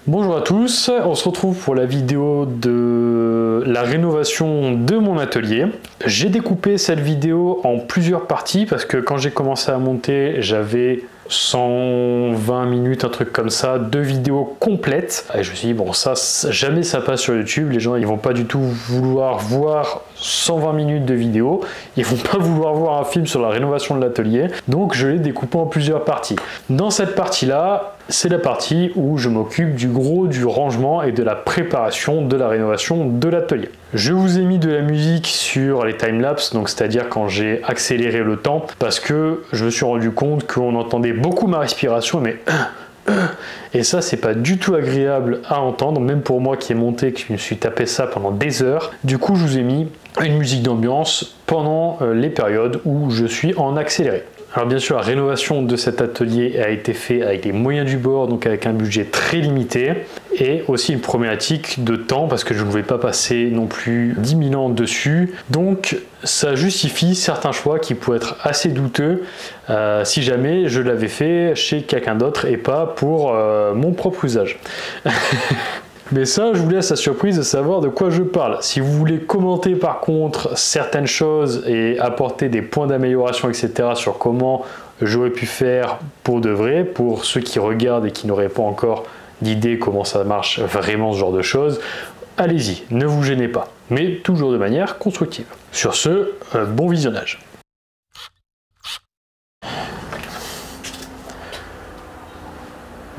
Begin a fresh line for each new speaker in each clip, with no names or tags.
Bonjour à tous, on se retrouve pour la vidéo de la rénovation de mon atelier. J'ai découpé cette vidéo en plusieurs parties parce que quand j'ai commencé à monter, j'avais 120 minutes, un truc comme ça, de vidéos complètes. Et je me suis dit, bon, ça, jamais ça passe sur YouTube. Les gens, ils vont pas du tout vouloir voir 120 minutes de vidéo. Ils vont pas vouloir voir un film sur la rénovation de l'atelier. Donc, je l'ai découpé en plusieurs parties. Dans cette partie-là, c'est la partie où je m'occupe du gros du rangement et de la préparation de la rénovation de l'atelier. Je vous ai mis de la musique sur les timelapses, donc c'est-à-dire quand j'ai accéléré le temps, parce que je me suis rendu compte qu'on entendait beaucoup ma respiration, mais et ça c'est pas du tout agréable à entendre, même pour moi qui ai monté, qui me suis tapé ça pendant des heures. Du coup je vous ai mis une musique d'ambiance pendant les périodes où je suis en accéléré. Alors bien sûr, la rénovation de cet atelier a été faite avec les moyens du bord, donc avec un budget très limité, et aussi une problématique de temps, parce que je ne voulais pas passer non plus 10 000 ans dessus. Donc ça justifie certains choix qui pourraient être assez douteux si jamais je l'avais fait chez quelqu'un d'autre et pas pour mon propre usage. Mais ça, je vous laisse la surprise de savoir de quoi je parle. Si vous voulez commenter par contre certaines choses et apporter des points d'amélioration, etc. sur comment j'aurais pu faire pour de vrai, pour ceux qui regardent et qui n'auraient pas encore d'idée comment ça marche vraiment ce genre de choses, allez-y, ne vous gênez pas, mais toujours de manière constructive. Sur ce, bon visionnage.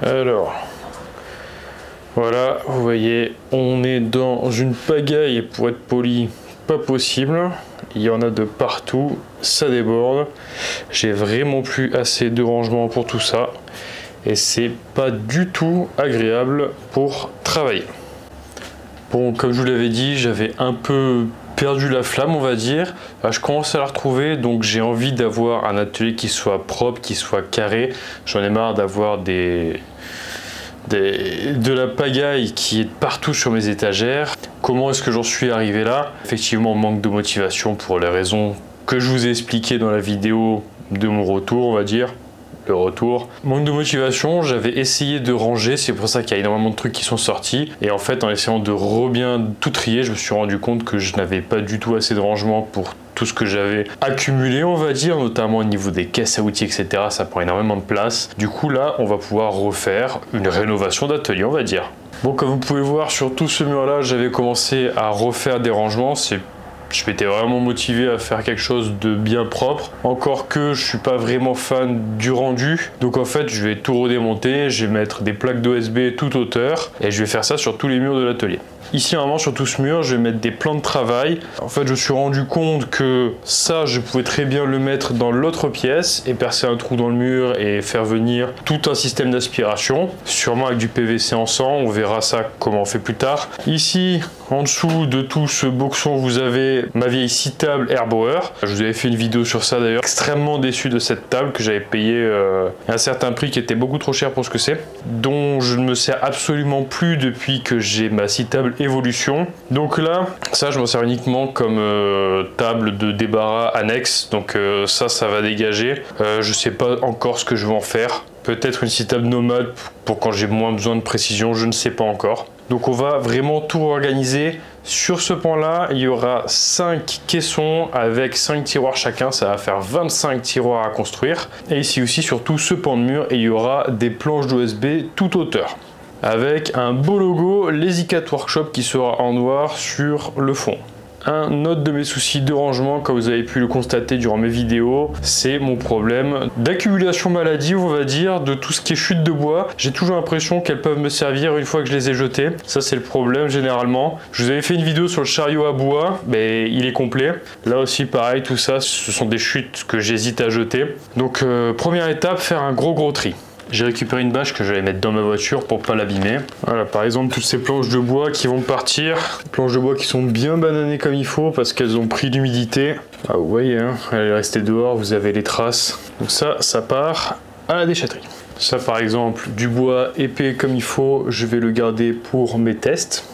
Alors... voilà, vous voyez, on est dans une pagaille, pour être poli, pas possible. Il y en a de partout, ça déborde. J'ai vraiment plus assez de rangement pour tout ça. Et c'est pas du tout agréable pour travailler. Bon, comme je vous l'avais dit, j'avais un peu perdu la flamme, on va dire. Là, je commence à la retrouver, donc j'ai envie d'avoir un atelier qui soit propre, qui soit carré. J'en ai marre d'avoir de la pagaille qui est partout sur mes étagères. Comment est-ce que j'en suis arrivé là? Effectivement, manque de motivation pour les raisons que je vous ai expliquées dans la vidéo de mon retour, on va dire. Le retour. Manque de motivation, j'avais essayé de ranger, c'est pour ça qu'il y a énormément de trucs qui sont sortis. Et en fait, en essayant de bien tout trier, je me suis rendu compte que je n'avais pas du tout assez de rangement pour tout ce que j'avais accumulé, on va dire, notamment au niveau des caisses à outils, etc. Ça prend énormément de place. Du coup, là, on va pouvoir refaire une rénovation d'atelier, on va dire. Bon, comme vous pouvez voir, sur tout ce mur-là, j'avais commencé à refaire des rangements. Je m'étais vraiment motivé à faire quelque chose de bien propre. Encore que je suis pas vraiment fan du rendu. Donc en fait, je vais tout redémonter. Je vais mettre des plaques d'OSB toute hauteur. Et je vais faire ça sur tous les murs de l'atelier. Ici, vraiment, sur tout ce mur, je vais mettre des plans de travail. En fait, je me suis rendu compte que ça, je pouvais très bien le mettre dans l'autre pièce et percer un trou dans le mur et faire venir tout un système d'aspiration. Sûrement avec du PVC en sang. On verra ça comment on fait plus tard. Ici, en dessous de tout ce boxon, vous avez ma vieille scie table Erbauer. Je vous avais fait une vidéo sur ça d'ailleurs. Extrêmement déçu de cette table que j'avais payé un certain prix qui était beaucoup trop cher pour ce que c'est. Dont je ne me sers absolument plus depuis que j'ai ma scie table Evolution. Donc là, ça je m'en sers uniquement comme table de débarras annexe. Donc ça va dégager. Je sais pas encore ce que je vais en faire. Peut-être une scie table nomade pour quand j'ai moins besoin de précision, je ne sais pas encore. Donc on va vraiment tout organiser. Sur ce pan-là, il y aura 5 caissons avec 5 tiroirs chacun. Ça va faire 25 tiroirs à construire. Et ici aussi, sur tout ce pan de mur, il y aura des planches d'OSB toute hauteur. Avec un beau logo, l'Esicat Workshop qui sera en noir sur le fond. Un autre de mes soucis de rangement, comme vous avez pu le constater durant mes vidéos, c'est mon problème d'accumulation maladive, on va dire, de tout ce qui est chute de bois. J'ai toujours l'impression qu'elles peuvent me servir une fois que je les ai jetées. Ça, c'est le problème généralement. Je vous avais fait une vidéo sur le chariot à bois, mais il est complet. Là aussi, pareil, tout ça, ce sont des chutes que j'hésite à jeter. Donc, première étape, faire un gros tri. J'ai récupéré une bâche que j'allais mettre dans ma voiture pour pas l'abîmer. Voilà, par exemple, toutes ces planches de bois qui vont partir. Planches de bois qui sont bien bananées comme il faut parce qu'elles ont pris l'humidité. Ah, vous voyez, hein, elle est restée dehors, vous avez les traces. Donc ça part à la déchetterie. Ça, par exemple, du bois épais comme il faut, je vais le garder pour mes tests.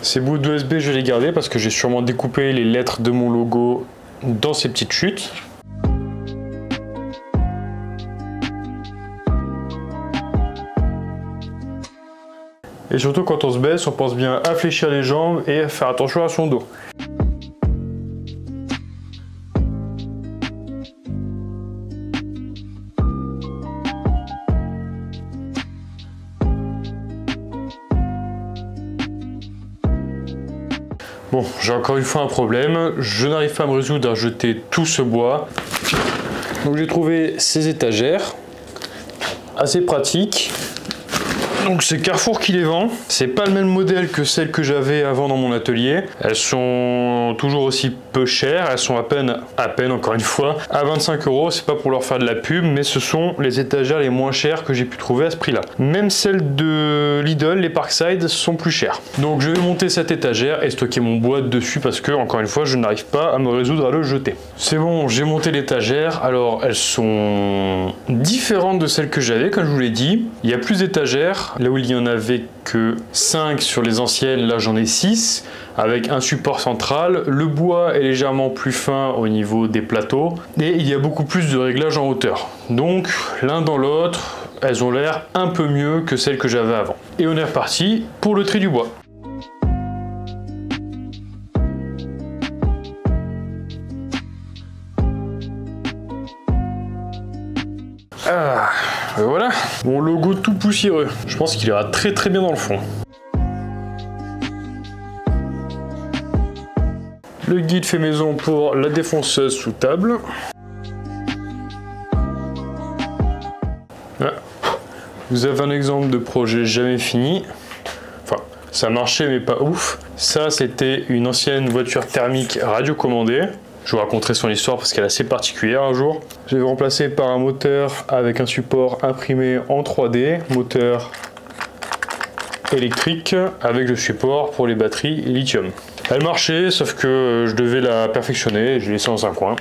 Ces bouts d'OSB, je vais les garder parce que j'ai sûrement découpé les lettres de mon logo dans ces petites chutes. Et surtout quand on se baisse, on pense bien à fléchir les jambes et à faire attention à son dos. Bon, j'ai encore une fois un problème, je n'arrive pas à me résoudre à jeter tout ce bois. Donc j'ai trouvé ces étagères, assez pratiques. Donc c'est Carrefour qui les vend. C'est pas le même modèle que celles que j'avais avant dans mon atelier. Elles sont toujours aussi peu chères. Elles sont à peine encore une fois, à 25 €. C'est pas pour leur faire de la pub, mais ce sont les étagères les moins chères que j'ai pu trouver à ce prix-là. Même celles de Lidl, les Parkside, sont plus chères. Donc je vais monter cette étagère et stocker mon bois dessus parce que, encore une fois, je n'arrive pas à me résoudre à le jeter. C'est bon, j'ai monté l'étagère. Alors elles sont différentes de celles que j'avais, comme je vous l'ai dit. Il y a plus d'étagères. Là où il y en avait que 5 sur les anciennes, là j'en ai 6 avec un support central. Le bois est légèrement plus fin au niveau des plateaux et il y a beaucoup plus de réglages en hauteur. Donc l'un dans l'autre, elles ont l'air un peu mieux que celles que j'avais avant. Et on est reparti pour le tri du bois. Voilà, mon logo tout poussiéreux. Je pense qu'il ira très très bien dans le fond. Le guide fait maison pour la défonceuse sous table. Voilà. Vous avez un exemple de projet jamais fini. Enfin, ça marchait mais pas ouf. Ça, c'était une ancienne voiture thermique radiocommandée. Je vous raconterai son histoire parce qu'elle est assez particulière un jour. Je vais remplacer par un moteur avec un support imprimé en 3D, moteur électrique avec le support pour les batteries lithium. Elle marchait, sauf que je devais la perfectionner et je l'ai laissée dans un coin.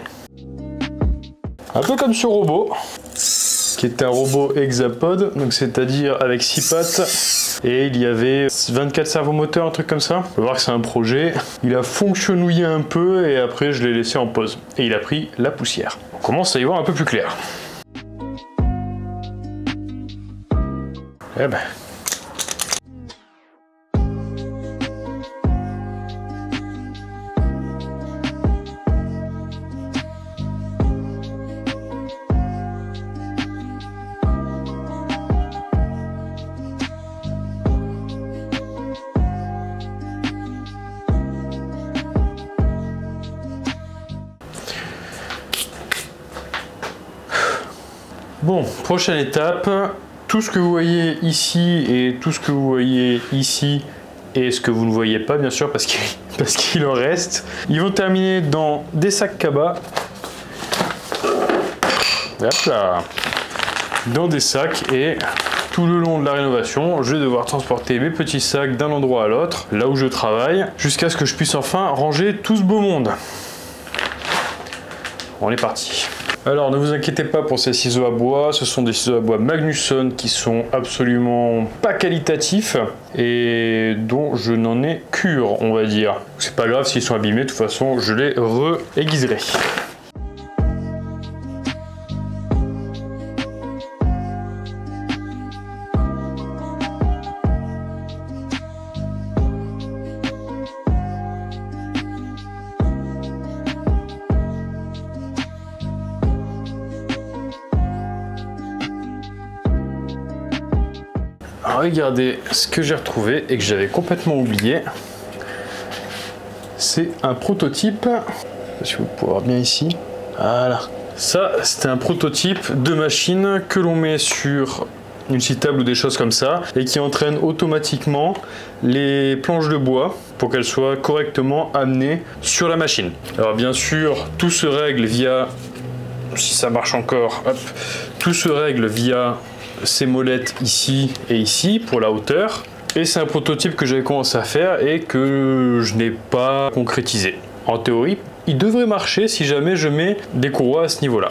Un peu comme ce robot, qui est un robot hexapode, donc c'est-à-dire avec 6 pattes, et il y avait 24 servomoteurs, un truc comme ça. On peut voir que c'est un projet. Il a fonctionnouillé un peu et après je l'ai laissé en pause. Et il a pris la poussière. On commence à y voir un peu plus clair. Eh ben. Bon, prochaine étape, tout ce que vous voyez ici et tout ce que vous voyez ici et ce que vous ne voyez pas bien sûr parce qu'il en reste, ils vont terminer dans des sacs cabas. Hop là, dans des sacs et tout le long de la rénovation, je vais devoir transporter mes petits sacs d'un endroit à l'autre, là où je travaille, jusqu'à ce que je puisse enfin ranger tout ce beau monde. On est parti. Alors ne vous inquiétez pas pour ces ciseaux à bois, ce sont des ciseaux à bois Magnusson qui sont absolument pas qualitatifs et dont je n'en ai cure, on va dire. C'est pas grave s'ils sont abîmés, de toute façon je les re-aiguiserai. Regardez ce que j'ai retrouvé et que j'avais complètement oublié. C'est un prototype. Si vous pouvez voir bien ici. Voilà. Ça, c'était un prototype de machine que l'on met sur une scie table ou des choses comme ça et qui entraîne automatiquement les planches de bois pour qu'elles soient correctement amenées sur la machine. Alors bien sûr, tout se règle via, si ça marche encore, hop, tout se règle via ces molettes ici et ici pour la hauteur. Et c'est un prototype que j'avais commencé à faire et que je n'ai pas concrétisé. En théorie, il devrait marcher si jamais je mets des courroies à ce niveau-là.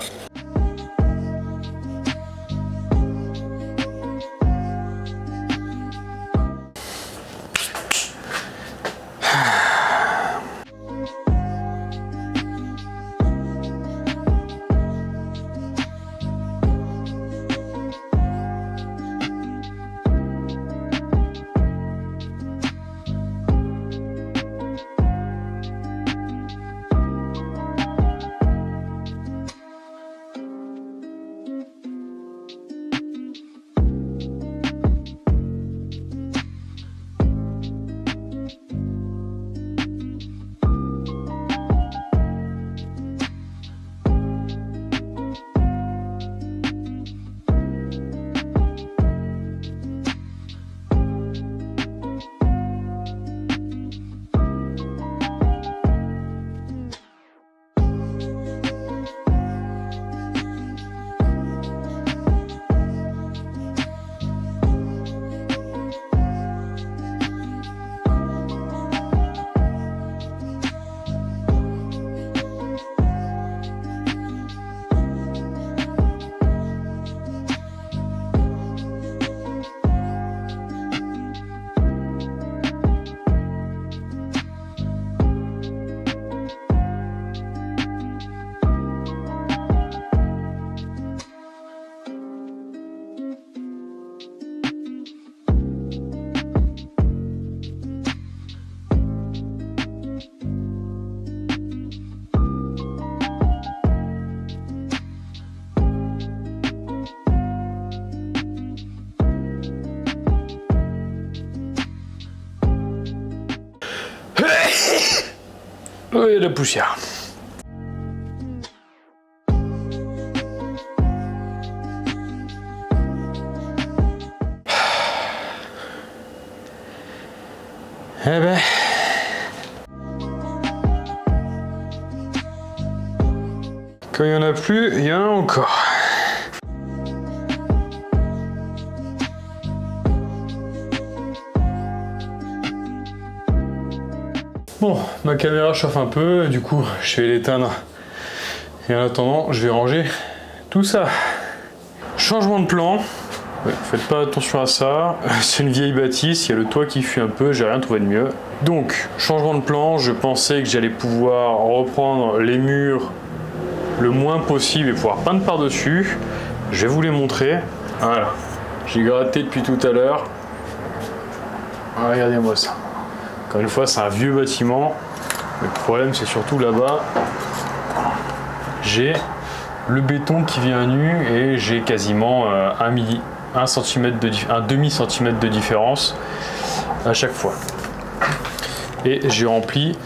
Oh, il y a de la poussière. Eh ben... Quand il n'y en a plus, il y en a encore. Bon, ma caméra chauffe un peu, du coup je vais l'éteindre. Et en attendant, je vais ranger tout ça. Changement de plan. Ouais, faites pas attention à ça. C'est une vieille bâtisse, il y a le toit qui fuit un peu, j'ai rien trouvé de mieux. Donc, changement de plan, je pensais que j'allais pouvoir reprendre les murs le moins possible et pouvoir peindre par-dessus. Je vais vous les montrer. Voilà. J'ai gratté depuis tout à l'heure. Regardez-moi ça. Encore une fois, c'est un vieux bâtiment. Le problème, c'est surtout là-bas. J'ai le béton qui vient nu et j'ai quasiment un demi-centimètre de différence à chaque fois. Et j'ai rempli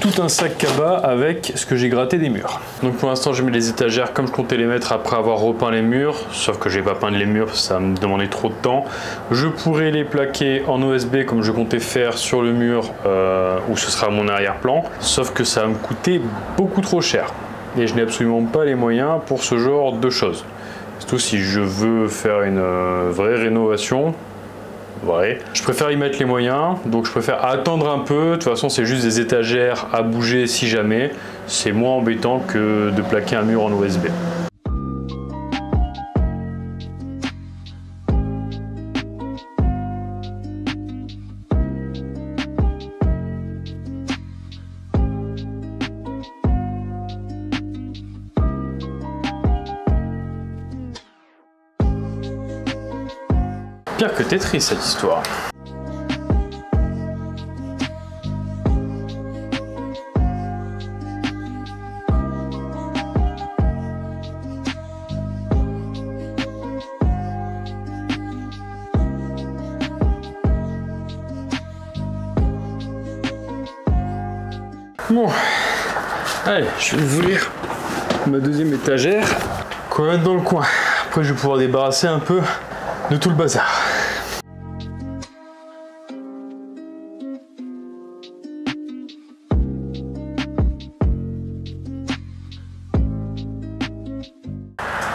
tout un sac cabas avec ce que j'ai gratté des murs. Donc pour l'instant, je mets les étagères comme je comptais les mettre après avoir repeint les murs, sauf que je vais pas peindre les murs, ça me demandait trop de temps. Je pourrais les plaquer en OSB comme je comptais faire sur le mur où ce sera mon arrière-plan, sauf que ça va me coûter beaucoup trop cher. Et je n'ai absolument pas les moyens pour ce genre de choses. Surtout si je veux faire une vraie rénovation. Ouais. Je préfère y mettre les moyens, donc je préfère attendre un peu. De toute façon, c'est juste des étagères à bouger si jamais. C'est moins embêtant que de plaquer un mur en OSB. Pire que Tetris cette histoire. Bon, allez, je vais ouvrir ma deuxième étagère qu'on va mettre dans le coin. Après, je vais pouvoir débarrasser un peu de tout le bazar.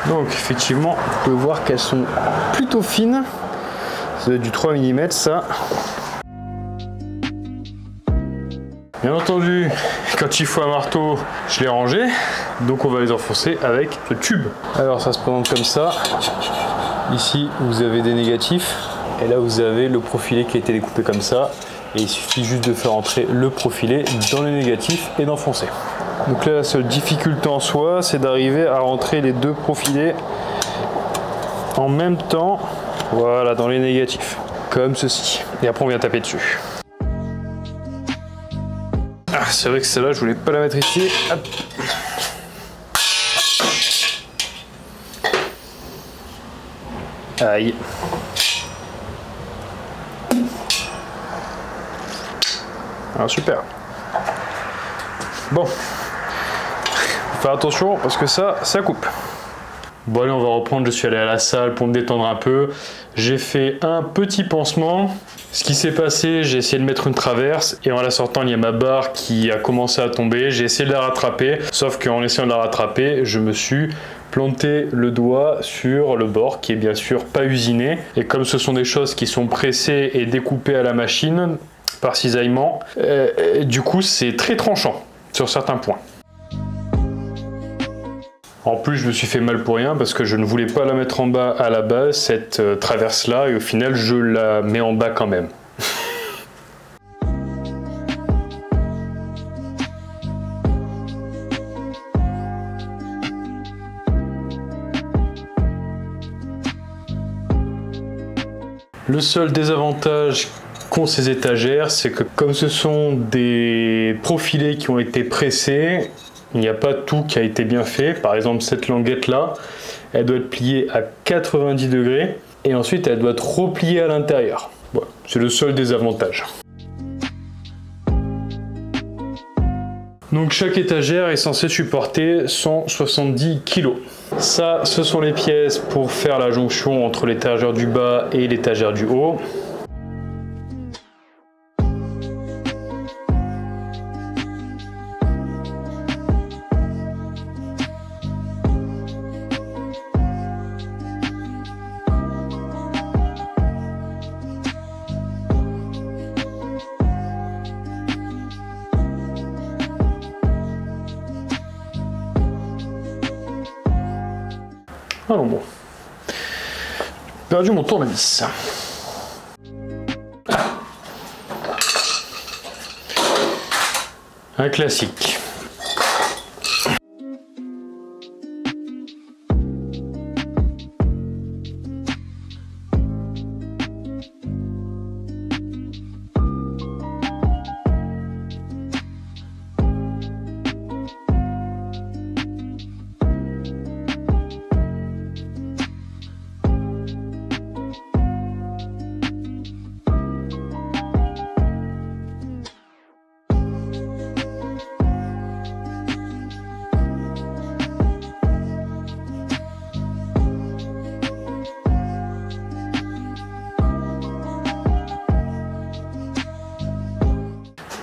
Donc effectivement, vous pouvez voir qu'elles sont plutôt fines. Ça doit être du 3 mm ça. Bien entendu, quand il faut un marteau, je l'ai rangé. Donc on va les enfoncer avec le tube. Alors ça se présente comme ça. Ici, vous avez des négatifs. Et là, vous avez le profilé qui a été découpé comme ça. Et il suffit juste de faire entrer le profilé dans les négatifs et d'enfoncer. Donc là, la seule difficulté en soi, c'est d'arriver à rentrer les deux profilés en même temps, voilà, dans les négatifs, comme ceci. Et après, on vient taper dessus. Ah, c'est vrai que celle-là, je voulais pas la mettre ici. Hop. Aïe. Alors, super. Bon. Faire attention parce que ça coupe. Bon allez, on va reprendre. Je suis allé à la salle pour me détendre un peu. J'ai fait un petit pansement. Ce qui s'est passé, j'ai essayé de mettre une traverse et en la sortant, il y a ma barre qui a commencé à tomber. J'ai essayé de la rattraper, sauf qu'en essayant de la rattraper, je me suis planté le doigt sur le bord qui est bien sûr pas usiné. Et comme ce sont des choses qui sont pressées et découpées à la machine par cisaillement, du coup c'est très tranchant sur certains points. En plus, je me suis fait mal pour rien parce que je ne voulais pas la mettre en bas à la base, cette traverse-là, et au final, je la mets en bas quand même. Le seul désavantage qu'ont ces étagères, c'est que comme ce sont des profilés qui ont été pressés, il n'y a pas tout qui a été bien fait. Par exemple, cette languette là, elle doit être pliée à 90 degrés et ensuite elle doit être repliée à l'intérieur. Voilà, c'est le seul désavantage. Donc chaque étagère est censée supporter 170 kg. Ça, ce sont les pièces pour faire la jonction entre l'étagère du bas et l'étagère du haut. Allons bon. J'ai perdu mon tournevis. Un classique.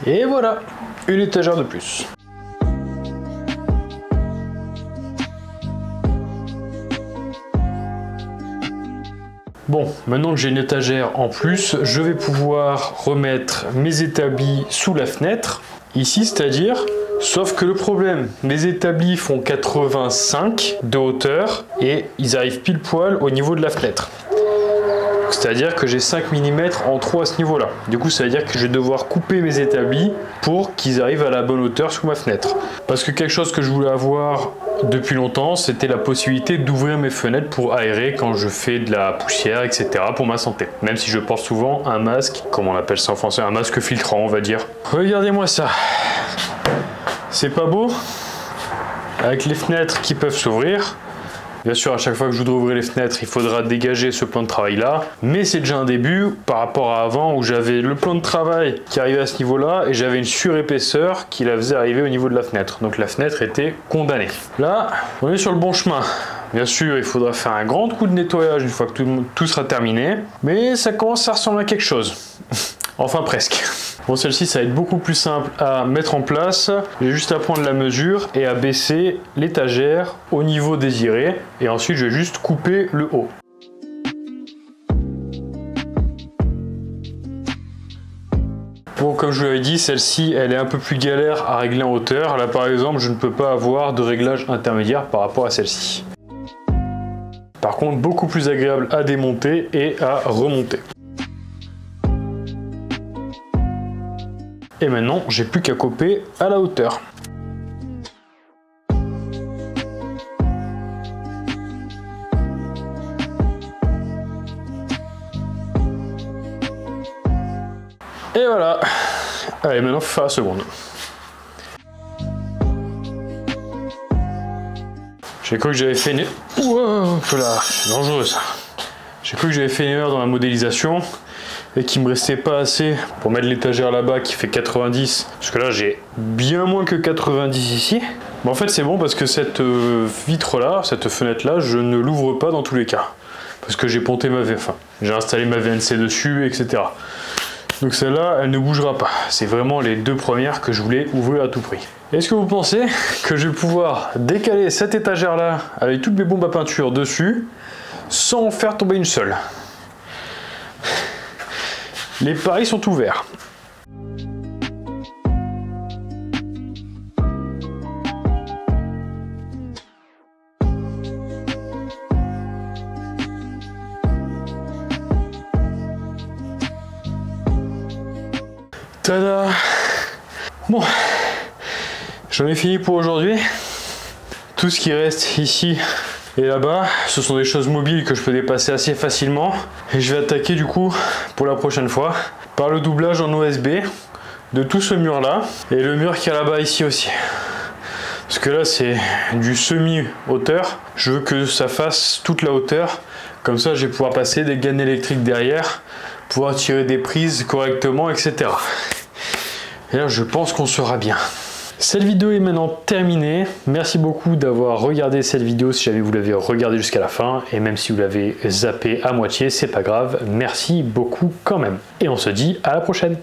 Et voilà, une étagère de plus. Bon, maintenant que j'ai une étagère en plus, je vais pouvoir remettre mes établis sous la fenêtre, ici, c'est-à-dire, sauf que le problème, mes établis font 85 de hauteur et ils arrivent pile poil au niveau de la fenêtre. C'est-à-dire que j'ai 5 mm en trop à ce niveau-là. Du coup, ça veut dire que je vais devoir couper mes établis pour qu'ils arrivent à la bonne hauteur sous ma fenêtre. Parce que quelque chose que je voulais avoir depuis longtemps, c'était la possibilité d'ouvrir mes fenêtres pour aérer quand je fais de la poussière, etc. pour ma santé. Même si je porte souvent un masque, comme on appelle ça en français, un masque filtrant, on va dire. Regardez-moi ça. C'est pas beau? Avec les fenêtres qui peuvent s'ouvrir. Bien sûr, à chaque fois que je voudrais ouvrir les fenêtres, il faudra dégager ce plan de travail-là. Mais c'est déjà un début par rapport à avant où j'avais le plan de travail qui arrivait à ce niveau-là et j'avais une surépaisseur qui la faisait arriver au niveau de la fenêtre. Donc la fenêtre était condamnée. Là, on est sur le bon chemin. Bien sûr, il faudra faire un grand coup de nettoyage une fois que tout sera terminé. Mais ça commence à ressembler à quelque chose. Enfin presque. Bon, celle-ci, ça va être beaucoup plus simple à mettre en place. J'ai juste à prendre la mesure et à baisser l'étagère au niveau désiré. Et ensuite, je vais juste couper le haut. Bon, comme je vous l'avais dit, celle-ci, elle est un peu plus galère à régler en hauteur. Là, par exemple, je ne peux pas avoir de réglage intermédiaire par rapport à celle-ci. Par contre, beaucoup plus agréable à démonter et à remonter. Et maintenant, j'ai plus qu'à couper à la hauteur. Et voilà. Allez, maintenant, faut faire la seconde. J'ai cru que j'avais fait une... Wow, là, c'est dangereux ça. J'ai cru que j'avais fait une erreur dans la modélisation et qu'il me restait pas assez pour mettre l'étagère là-bas qui fait 90, parce que là j'ai bien moins que 90 ici. Mais en fait c'est bon parce que cette vitre là, cette fenêtre là, je ne l'ouvre pas dans tous les cas parce que j'ai ponté ma VF1, j'ai installé ma VNC dessus, etc. Donc celle-là, elle ne bougera pas. C'est vraiment les deux premières que je voulais ouvrir à tout prix. Est-ce que vous pensez que je vais pouvoir décaler cette étagère là avec toutes mes bombes à peinture dessus sans en faire tomber une seule? Les paris sont ouverts. Tada! Bon, j'en ai fini pour aujourd'hui. Tout ce qui reste ici et là-bas, ce sont des choses mobiles que je peux dépasser assez facilement. Et je vais attaquer du coup, pour la prochaine fois, par le doublage en OSB de tout ce mur-là. Et le mur qui est là-bas ici aussi. Parce que là, c'est du semi-hauteur. Je veux que ça fasse toute la hauteur. Comme ça, je vais pouvoir passer des gaines électriques derrière, pouvoir tirer des prises correctement, etc. Et là, je pense qu'on sera bien. Cette vidéo est maintenant terminée. Merci beaucoup d'avoir regardé cette vidéo si jamais vous l'avez regardée jusqu'à la fin. Et même si vous l'avez zappé à moitié, c'est pas grave. Merci beaucoup quand même. Et on se dit à la prochaine.